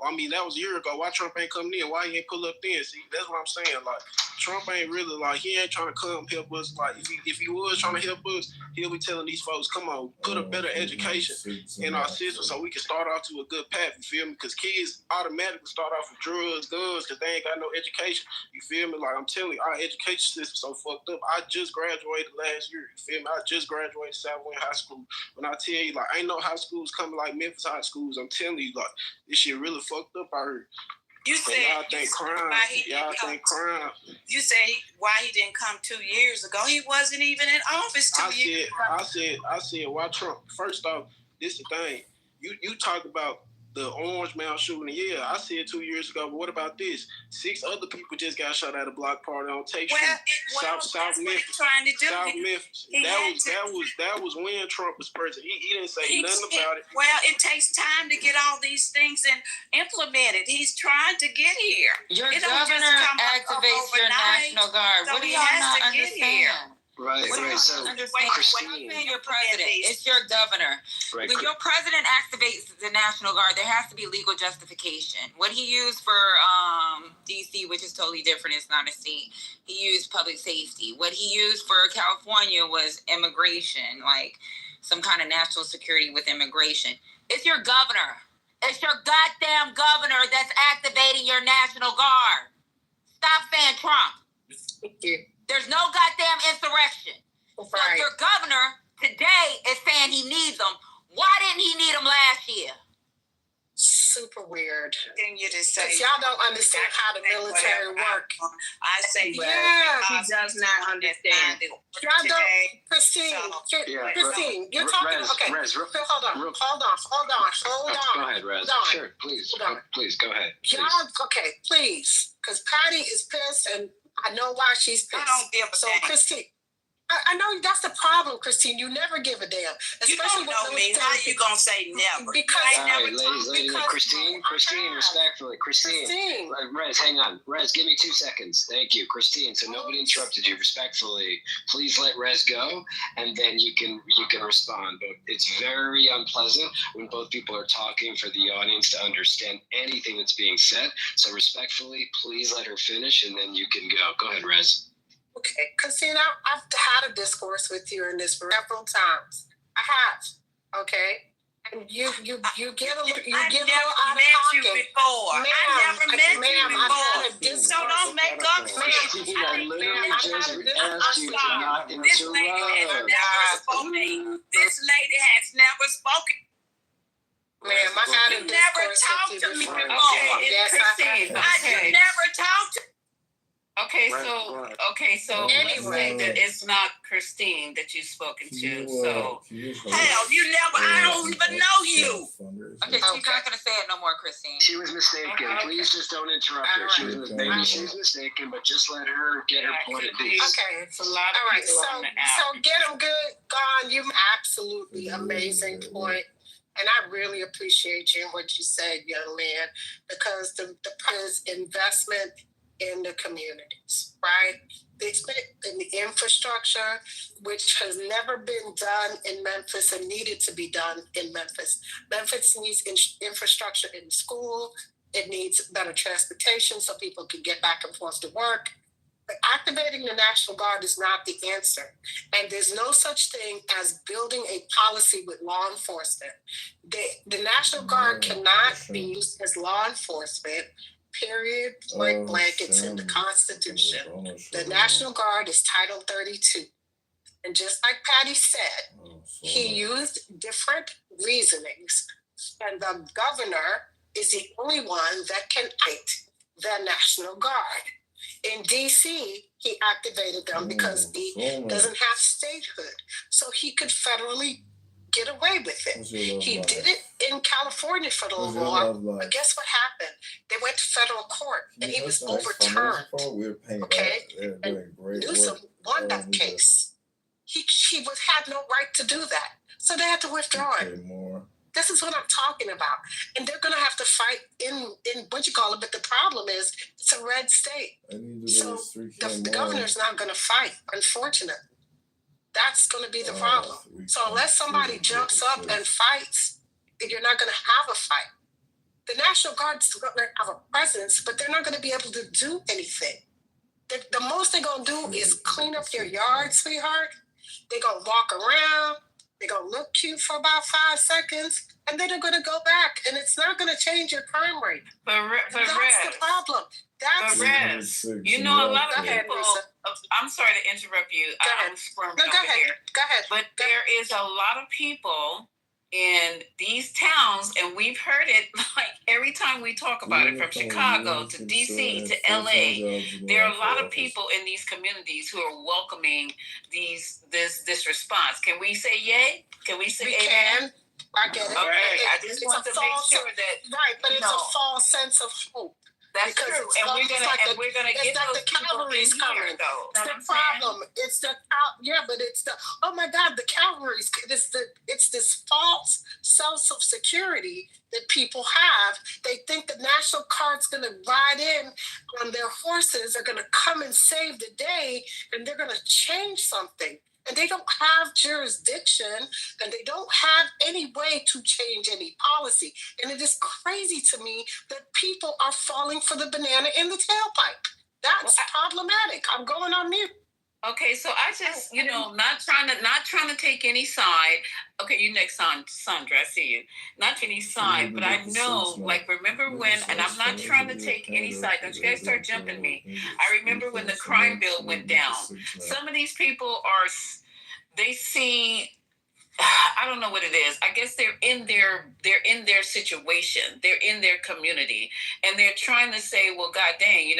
I mean, that was a year ago. Why Trump ain't coming in? Why he ain't pull up then? See, that's what I'm saying. Like, Trump ain't really, like, he ain't trying to come help us. Like, if he was trying to help us, he'll be telling these folks, come on, put a better education in our system so we can start off to a good path, you feel me? Because kids automatically start off with drugs, guns, because they ain't got no education, you feel me? Like, I'm telling you, our education system so fucked up. I just graduated last year, you feel me? I just graduated Southwind High School. When I tell you, like, ain't no high schools coming like Memphis high schools, I'm telling you, like, this shit really fucked up out here. You said y'all think crime. You say why he didn't come 2 years ago. He wasn't even in office 2 years ago. I said, why Trump? First off, this the thing. You talk about the Orange Mound shooting. Yeah, I said 2 years ago, but what about this? 6 other people just got shot at a block party on Tate Street. South Memphis. Trying to do. South Memphis. That was when Trump was president. He didn't say nothing about it. Well, it takes time to get all these things implemented. He's trying to get here. Your governor activates your National Guard. What do y'all not understand? Right. So, when I'm saying your president, it's your governor. Right. When your president activates the National Guard, there has to be legal justification. What he used for D.C., which is totally different, it's not a state. He used public safety. What he used for California was immigration, like some kind of national security with immigration. It's your governor. It's your goddamn governor that's activating your National Guard. Stop saying Trump. Thank you. There's no goddamn insurrection. Right. So your governor today is saying he needs them. Why didn't he need them last year? Super weird. Continue to say y'all don't understand how the military work. I say he does not understand. Y'all don't, Christine. Christine, you're talking. Okay, hold on. Go ahead, Rez. Sure, please. Please go ahead. Y'all, okay, please, because Patty is pissed, and I know why she's pissed. I don't give a damn. Christine. I know that's the problem, Christine. You never give a damn. Especially you don't know me. How you gonna say never? Because all right, ladies, Christine, respectfully, Christine. Rez, hang on. Rez, give me 2 seconds. Thank you, Christine. So nobody interrupted you. Respectfully, please let Rez go, and then you can respond. But it's very unpleasant when both people are talking for the audience to understand anything that's being said. So respectfully, please let her finish, and then you can go. Go ahead, Rez. Okay, Christina, I've had a discourse with you in this several times. I have, okay, and you get a little out of pocket. Before. I never met you before. So don't make up for it. This lady has never spoken. Ma'am, I had a discourse with you before. Yes, I never talked to. Okay, so anyway, that it's not Christine that you've spoken to. So hell, you never. I don't even know you. Okay, she's not gonna say it no more, Christine. She was mistaken. Please just don't interrupt her. She was mistaken, but just let her get her point of view. Okay, it's a lot of all right. people on the app. So get them good, gone. You absolutely amazing point. And I really appreciate you and what you said, young man, because the investment in the communities, right? The infrastructure, which has never been done in Memphis and needed to be done in Memphis. Memphis needs infrastructure in school. It needs better transportation so people can get back and forth to work. But activating the National Guard is not the answer. And there's no such thing as building a policy with law enforcement. The National Guard cannot be used as law enforcement, period, blank, it's in the Constitution. The National Guard is Title 32. And just like Patty said, he used different reasonings, and the governor is the only one that can act the National Guard. In DC, he activated them because he doesn't have statehood, so he could federally get away with it. He did it in California for a little while, but guess what happened? They went to federal court, and he was overturned. Okay, and Newsom won that case. He had no right to do that, so they had to withdraw it. This is what I'm talking about, and they're going to have to fight in what you call it. But the problem is, it's a red state, so the governor's not going to fight. Unfortunately, that's going to be the problem. So unless somebody jumps up and fights, you're not going to have a fight. The National Guard's going to have a presence, but they're not going to be able to do anything. The most they're going to do is clean up your yard, sweetheart. They're going to walk around. They're going to look cute for about 5 seconds, and then they're going to go back, and it's not going to change your crime rate. That's the problem. That's Rez, you know, a lot of people. I'm sorry to interrupt you. I'm squirming over here. Go ahead. But there is a lot of people in these towns, and we've heard it like every time we talk about it, from Chicago to DC to LA. There are a lot of people in these communities who are welcoming this response. Can we say yay? Can we say amen? I get it. Okay, I just want to make sure that right, but it's a false sense of hope. That's true, and we're gonna get those cavalry's coming. Though it's the problem. It's the but it's the oh my God, the cavalry's. It's this false sense of security that people have. They think the National Guard's gonna ride in on their horses. They're gonna come and save the day, and they're gonna change something. And they don't have jurisdiction, and they don't have any way to change any policy. And it is crazy to me that people are falling for the banana in the tailpipe. That's problematic. I'm going on mute. Okay, so I just, not trying to take any side. Okay, you next, Sandra. I see you. Not any side, but I know, remember when, and I'm not trying to take any side. Don't you guys start jumping me. I remember when the crime bill went down. Some of these people they see, I don't know what it is. I guess they're in their situation. They're in their community, and they're trying to say, well, God dang,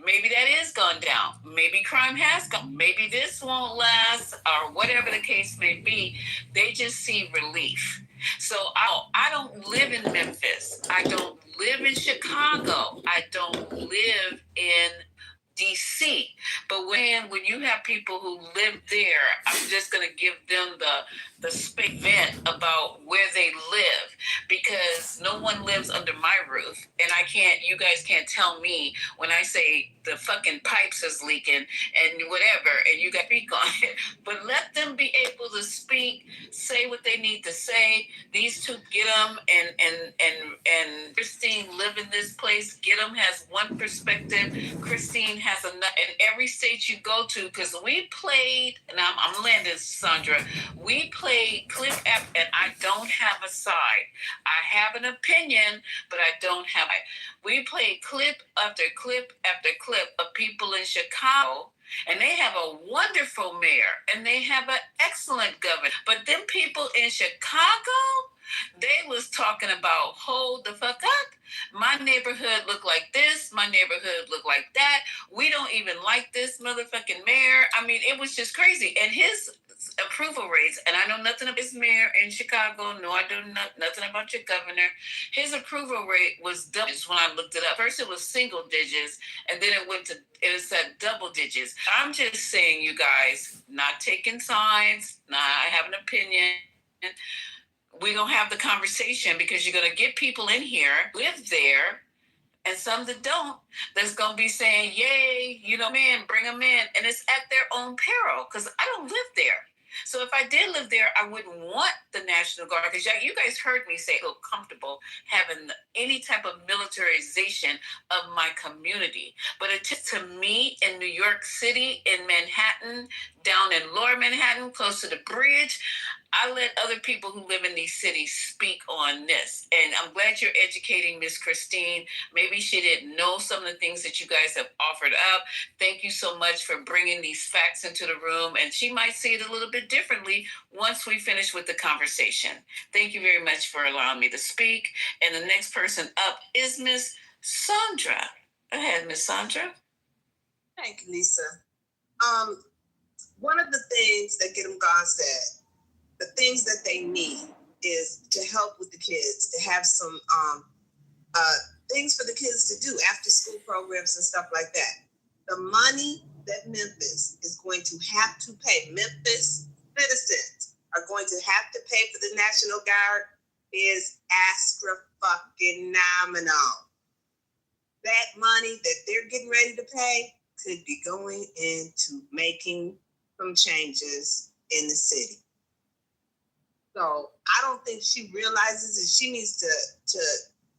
maybe that is gone down. Maybe crime has gone. Maybe this won't last, or whatever the case may be. They just see relief. So I don't live in Memphis. I don't live in Chicago. I don't live in DC. But when you have people who live there, I'm just going to give them the vent about where they live, because no one lives under my roof, and you guys can't tell me when I say the fucking pipes is leaking and whatever, and you got to speak on it. But let them be able to speak, say what they need to say. These two, get them, and Christine live in this place. Get them has one perspective. Christine has another. In every state you go to, because we played, and I'm landing, Sandra. We played clip app, and I don't have a side. I have an opinion, but I don't have it. We played clip after clip after clip of people in Chicago, and they have a wonderful mayor, and they have an excellent governor. But them people in Chicago, they was talking about, hold the fuck up. My neighborhood look like this. My neighborhood look like that. We don't even like this motherfucking mayor. I mean, it was just crazy. And his approval rates, and I know nothing about his mayor in Chicago. No, I do nothing about your governor. His approval rate was double when I looked it up. First, it was single digits, and then it was at double digits. I'm just saying, you guys, not taking sides. I have an opinion. We're going to have the conversation, because you're going to get people in here, live there, and some that don't, that's going to be saying, yay, man, bring them in. And it's at their own peril, because I don't live there. So if I did live there, I wouldn't want the National Guard, because you guys heard me say I feel comfortable having any type of militarization of my community. But to me, in New York City, in Manhattan, down in Lower Manhattan, close to the bridge, I let other people who live in these cities speak on this. And I'm glad you're educating Miss Christine. Maybe she didn't know some of the things that you guys have offered up. Thank you so much for bringing these facts into the room. And she might see it a little bit differently once we finish with the conversation. Thank you very much for allowing me to speak. And the next person up is Miss Sandra. Go ahead, Miss Sandra. Thank you, Lisa. One of the things that Get 'em Gone said, the things that they need is to help with the kids, to have some things for the kids to do, after school programs and stuff like that. The money that Memphis is going to have to pay, Memphis citizens are going to have to pay for the National Guard is astrofucking-nominal. That money that they're getting ready to pay could be going into making some changes in the city. So I don't think she realizes that she needs to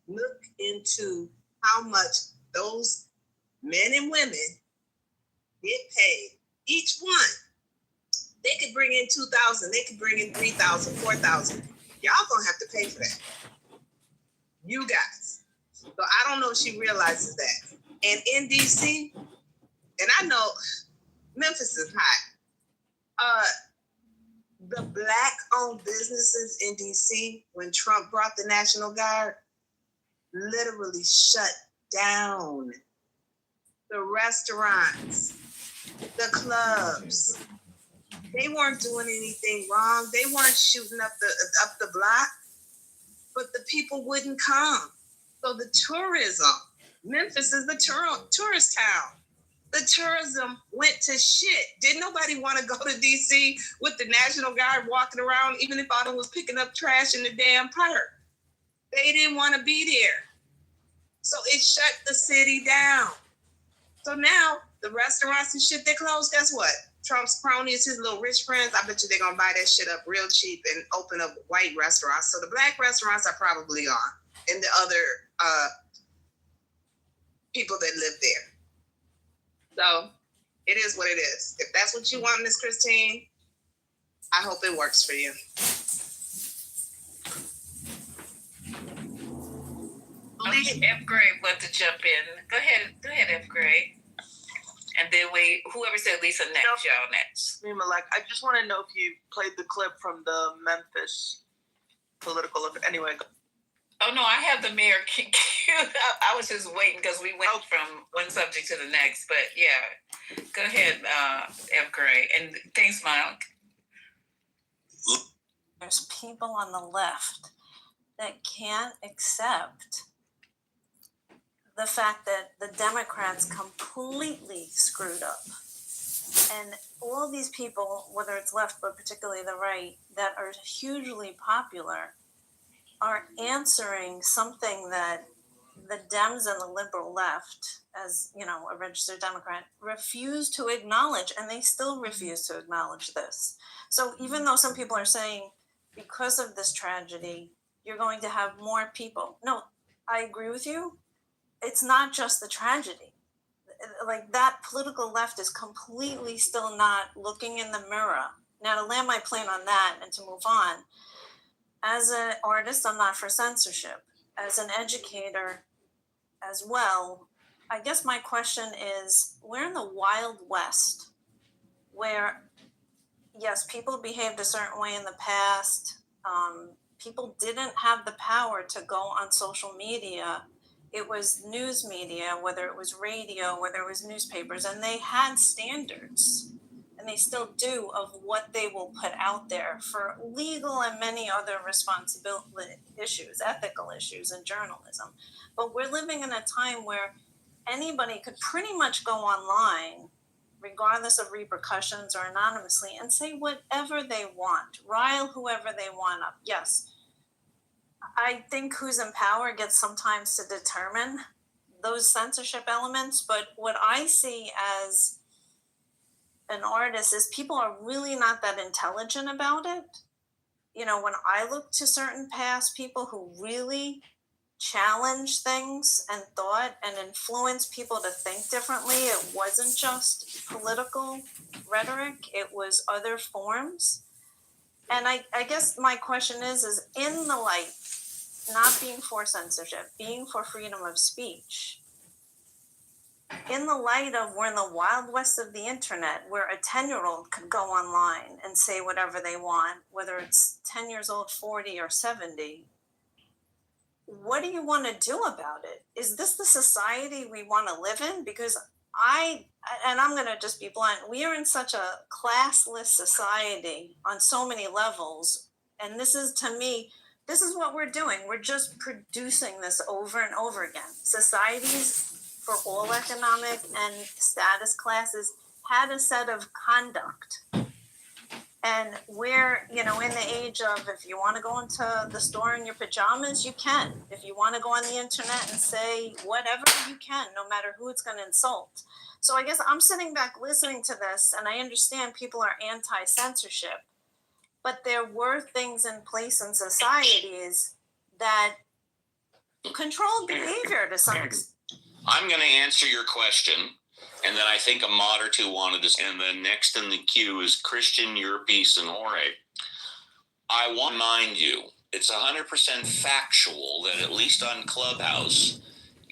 look into how much those men and women get paid. Each one, they could bring in 2,000, they could bring in 3,000, 4,000. Y'all gonna have to pay for that. You guys. So I don't know if she realizes that. And in DC, and I know Memphis is hot. The Black-owned businesses in DC, when Trump brought the National Guard, literally shut down. The restaurants, the clubs, they weren't doing anything wrong. They weren't shooting up the block, but the people wouldn't come. So the tourism, Memphis is the tourist town. The tourism went to shit. Didn't nobody want to go to DC with the National Guard walking around, even if Autumn was picking up trash in the damn park? They didn't want to be there. So it shut the city down. So now the restaurants and shit, they closed. Guess what? Trump's cronies, his little rich friends, I bet you they're going to buy that shit up real cheap and open up white restaurants. So the Black restaurants are probably on, and the other people that live there. So it is what it is. If that's what you want, Miss Christine, I hope it works for you. F. Gray want to jump in. Go ahead, F. Gray. And then whoever said Lisa next, y'all next. I just want to know if you played the clip from the Memphis political. Anyway. Oh no, I have the mayor queued up. I was just waiting because we went from one subject to the next. But yeah, go ahead, F. Gray. And thanks, Mike. There's people on the left that can't accept the fact that the Democrats completely screwed up. And all these people, whether it's left, but particularly the right, that are hugely popular, are answering something that the Dems and the liberal left, as you know, a registered Democrat, refuse to acknowledge, and they still refuse to acknowledge this. So even though some people are saying, because of this tragedy, you're going to have more people. No, I agree with you. It's not just the tragedy. Like, that political left is completely still not looking in the mirror. Now, to land my plane on that and to move on, as an artist, I'm not for censorship. As an educator as well, I guess my question is, we're in the Wild West where, yes, people behaved a certain way in the past. People didn't have the power to go on social media. It was news media, whether it was radio, whether it was newspapers, and they had standards, and they still do, of what they will put out there for legal and many other responsibility issues, ethical issues in journalism. But we're living in a time where anybody could pretty much go online, regardless of repercussions or anonymously, and say whatever they want, rile whoever they want up. Yes, I think who's in power gets sometimes to determine those censorship elements, but what I see as an artist is people are really not that intelligent about it. You know, when I look to certain past people who really challenge things and thought and influence people to think differently, it wasn't just political rhetoric, it was other forms. And I guess my question is in the light, not being for censorship, being for freedom of speech, in the light of we're in the wild west of the internet, where a 10-year-old could go online and say whatever they want, whether it's 10 years old, 40 or 70, what do you want to do about it? Is this the society we want to live in? Because I'm going to just be blunt, we are in such a classless society on so many levels. And this is, to me, this is what we're doing. We're just producing this over and over again. Societies for all economic and status classes had a set of conduct. And we're, in the age of, if you want to go into the store in your pajamas, you can. If you want to go on the internet and say whatever, you can, no matter who it's going to insult. So I guess I'm sitting back listening to this, and I understand people are anti-censorship, but there were things in place in societies that controlled behavior to some extent. I'm going to answer your question, and then I think a mod or two wanted to, and the next in the queue is Christian, Your Peace, and Jorge. I want to remind you, it's 100% factual that at least on Clubhouse,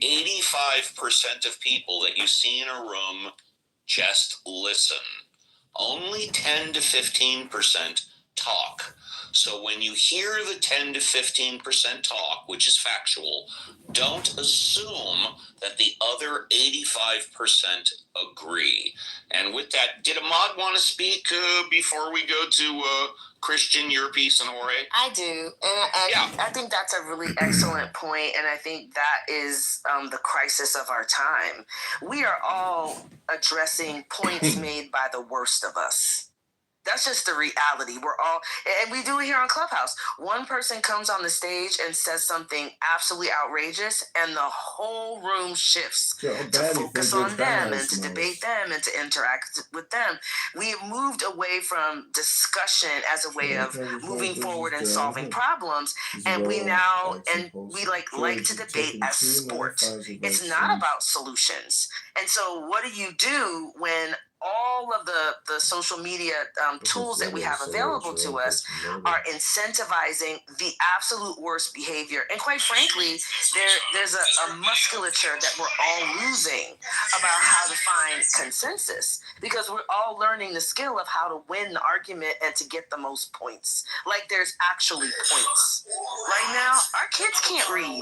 85% of people that you see in a room just listen. Only 10 to 15% talk. So when you hear the 10 to 15% talk, which is factual, don't assume that the other 85% agree. And with that, did Ahmad want to speak before we go to Christian, Your Peace, and Jorge? I do. And I think that's a really excellent point, and I think that is the crisis of our time. We are all addressing points made by the worst of us. That's just the reality. We're all, and we do it here on Clubhouse. One person comes on the stage and says something absolutely outrageous, and the whole room shifts to focus on them and to debate them and to interact with them. We have moved away from discussion as a way of moving forward and solving problems, and we now, and we like to debate as sport. It's not about solutions. And so what do you do when all of the social media tools that we have available to us are incentivizing the absolute worst behavior? And quite frankly, there's a musculature that we're all losing about how to find consensus, because we're all learning the skill of how to win the argument and to get the most points. Like there's actually points. Right now, our kids can't read.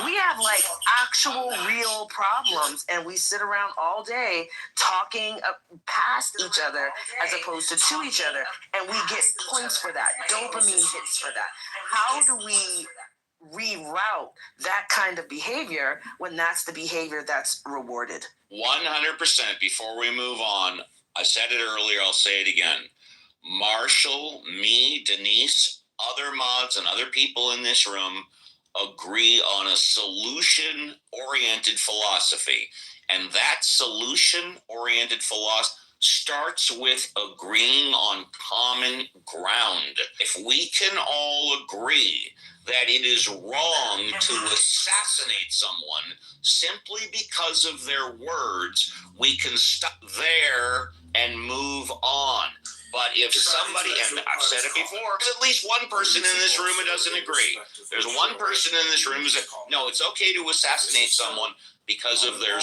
We have like actual real problems, and we sit around all day talking past each other as opposed to each other, and we get points for that, dopamine hits for that. How do we reroute that kind of behavior when that's the behavior that's rewarded? 100%. Before we move on, I said it earlier, I'll say it again. Marshall, me, Denise, other mods, and other people in this room agree on a solution-oriented philosophy. And that solution-oriented philosophy starts with agreeing on common ground. If we can all agree that it is wrong to assassinate someone simply because of their words, we can stop there and move on. But if somebody, and I've said it before, there's at least one person in this room who doesn't agree. There's one person in this room who says, no, it's okay to assassinate someone because of their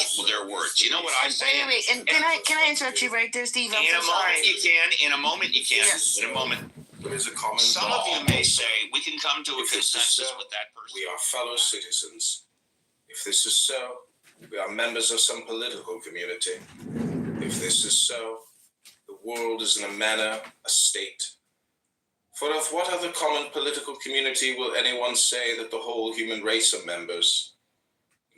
words. You know what I say? Wait. And can I interrupt you right there, Steve? I'm In so a sorry. moment you can. In a moment you can. Yes. In a moment. There is a common Some law. of you may say we can come to a consensus with that person. We are fellow citizens. If this is so, we are members of some political community. If this is so, the world is in a manner a state. For of what other common political community will anyone say that the whole human race are members?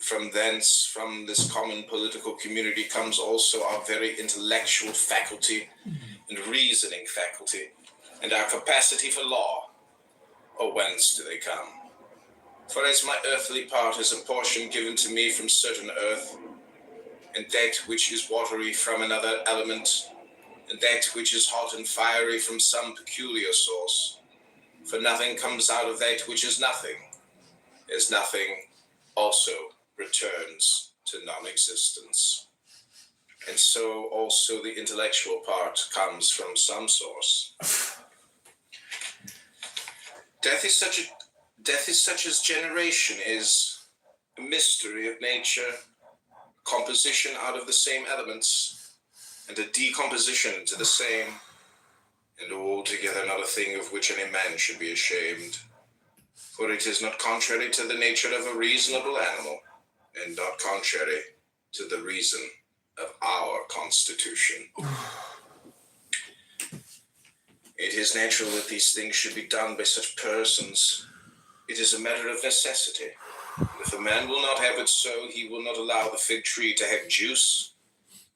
From thence, from this common political community comes also our very intellectual faculty and reasoning faculty and our capacity for law. Or whence do they come? For as my earthly part is a portion given to me from certain earth, and that which is watery from another element, and that which is hot and fiery from some peculiar source. For nothing comes out of that which is nothing, as nothing also returns to non-existence. And so also the intellectual part comes from some source. Death is such as generation is a mystery of nature, composition out of the same elements, and a decomposition into the same, and altogether not a thing of which any man should be ashamed. For it is not contrary to the nature of a reasonable animal, and not contrary to the reason of our constitution. It is natural that these things should be done by such persons. It is a matter of necessity. If a man will not have it so, he will not allow the fig tree to have juice.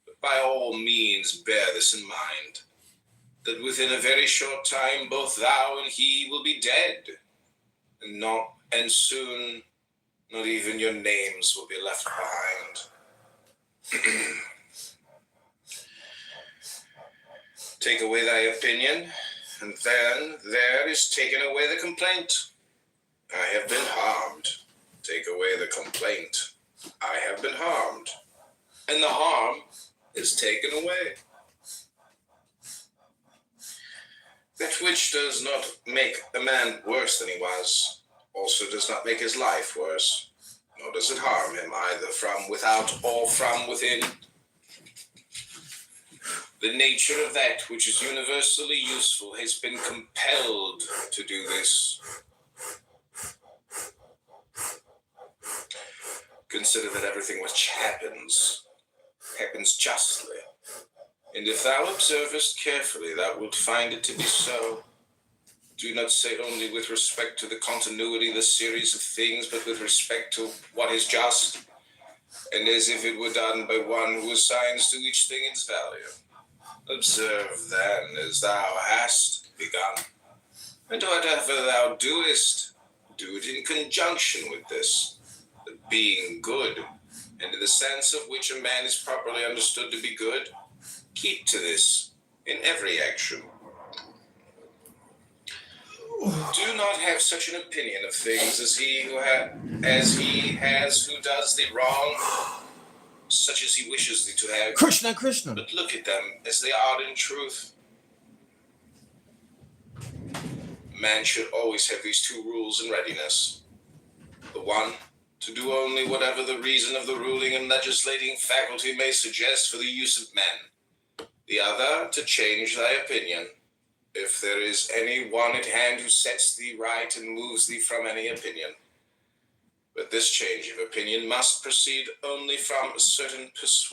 But by all means bear this in mind, that within a very short time both thou and he will be dead, and soon not even your names will be left behind. Take away thy opinion, and then there is taken away the complaint. I have been harmed. Take away the complaint. I have been harmed. And the harm is taken away. That which does not make a man worse than he was, also does not make his life worse, nor does it harm him either from without or from within. The nature of that which is universally useful has been compelled to do this. Consider that everything which happens justly. And if thou observest carefully, thou wilt find it to be so. Do not say only with respect to the continuity of the series of things, but with respect to what is just, and as if it were done by one who assigns to each thing its value. Observe then as thou hast begun, and whatever thou doest, do it in conjunction with this, the being good, and in the sense of which a man is properly understood to be good. Keep to this in every action. Do not have such an opinion of things as he has who does thee wrong, such as he wishes thee to have. Krishna. But look at them as they are in truth. Man should always have these two rules in readiness. The one, to do only whatever the reason of the ruling and legislating faculty may suggest for the use of men. The other, to change thy opinion, if there is any one at hand who sets thee right and moves thee from any opinion. But this change of opinion must proceed only from a certain persuasion.